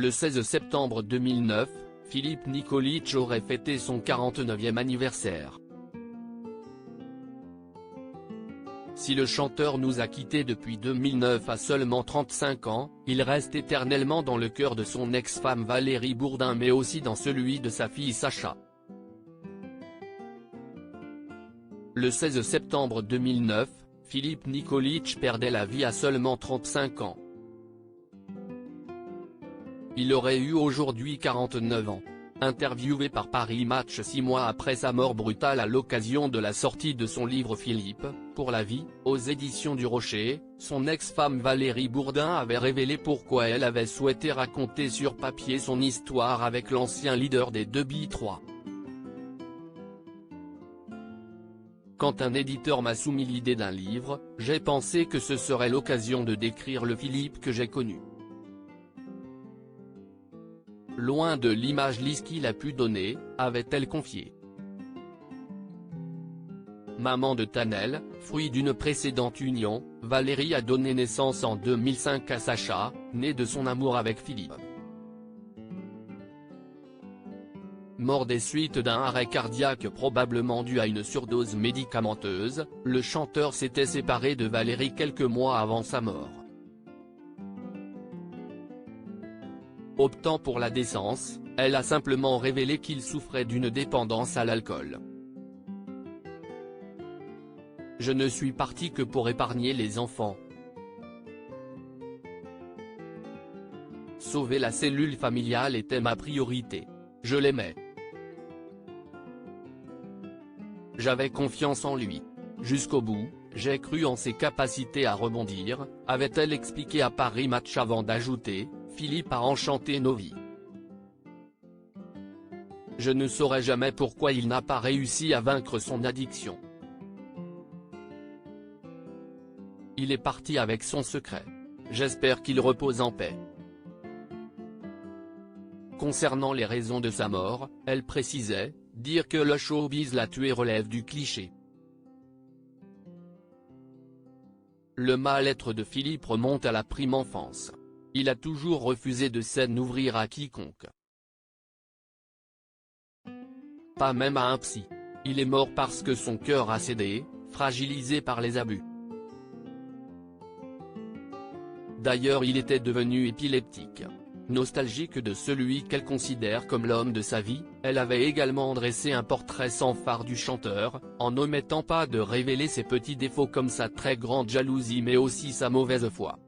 Le 16 septembre 2009, Philippe Nikolić aurait fêté son 49e anniversaire. Si le chanteur nous a quittés depuis 2009 à seulement 35 ans, il reste éternellement dans le cœur de son ex-femme Valérie Bourdin mais aussi dans celui de sa fille Sacha. Le 16 septembre 2009, Philippe Nikolić perdait la vie à seulement 35 ans. Il aurait eu aujourd'hui 49 ans. Interviewé par Paris Match 6 mois après sa mort brutale à l'occasion de la sortie de son livre Philippe, pour la vie, aux éditions du Rocher, son ex-femme Valérie Bourdin avait révélé pourquoi elle avait souhaité raconter sur papier son histoire avec l'ancien leader des 2B3. Quand un éditeur m'a soumis l'idée d'un livre, j'ai pensé que ce serait l'occasion de décrire le Philippe que j'ai connu. Loin de l'image lisse qu'il a pu donner, avait-elle confié. Maman de Tanel, fruit d'une précédente union, Valérie a donné naissance en 2005 à Sacha, né de son amour avec Philippe. Mort des suites d'un arrêt cardiaque probablement dû à une surdose médicamenteuse, le chanteur s'était séparé de Valérie quelques mois avant sa mort. Optant pour la décence, elle a simplement révélé qu'il souffrait d'une dépendance à l'alcool. Je ne suis partie que pour épargner les enfants. Sauver la cellule familiale était ma priorité. Je l'aimais. J'avais confiance en lui. Jusqu'au bout, j'ai cru en ses capacités à rebondir, avait-elle expliqué à Paris Match avant d'ajouter, Philippe a enchanté nos vies. Je ne saurais jamais pourquoi il n'a pas réussi à vaincre son addiction. Il est parti avec son secret. J'espère qu'il repose en paix. Concernant les raisons de sa mort, elle précisait, dire que le showbiz l'a tué relève du cliché. Le mal-être de Philippe remonte à la prime enfance. Il a toujours refusé de s'en ouvrir à quiconque. Pas même à un psy. Il est mort parce que son cœur a cédé, fragilisé par les abus. D'ailleurs il était devenu épileptique. Nostalgique de celui qu'elle considère comme l'homme de sa vie, elle avait également dressé un portrait sans fard du chanteur, en n'omettant pas de révéler ses petits défauts comme sa très grande jalousie mais aussi sa mauvaise foi.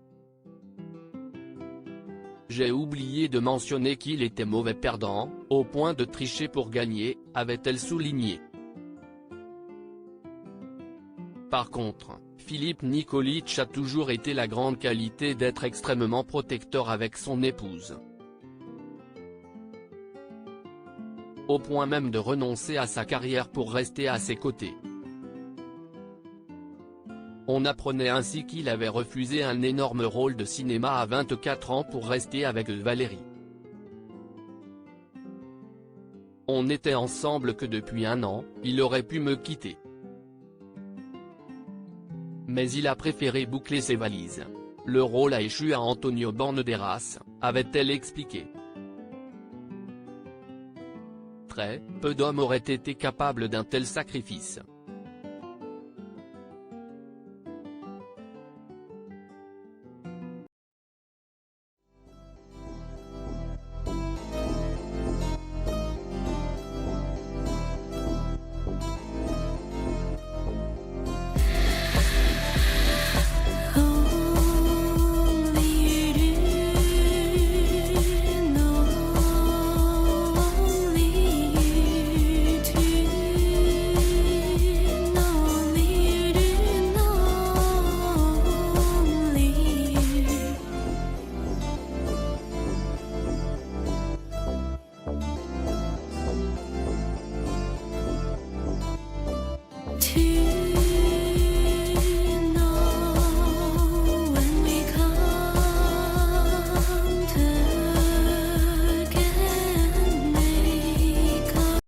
J'ai oublié de mentionner qu'il était mauvais perdant, au point de tricher pour gagner, avait-elle souligné. Par contre, Philippe Nikolić a toujours été la grande qualité d'être extrêmement protecteur avec son épouse. Au point même de renoncer à sa carrière pour rester à ses côtés. On apprenait ainsi qu'il avait refusé un énorme rôle de cinéma à 24 ans pour rester avec Valérie. On n'était ensemble que depuis 1 an, il aurait pu me quitter. Mais il a préféré boucler ses valises. Le rôle a échu à Antonio Banderas, avait-elle expliqué. Très peu d'hommes auraient été capables d'un tel sacrifice. To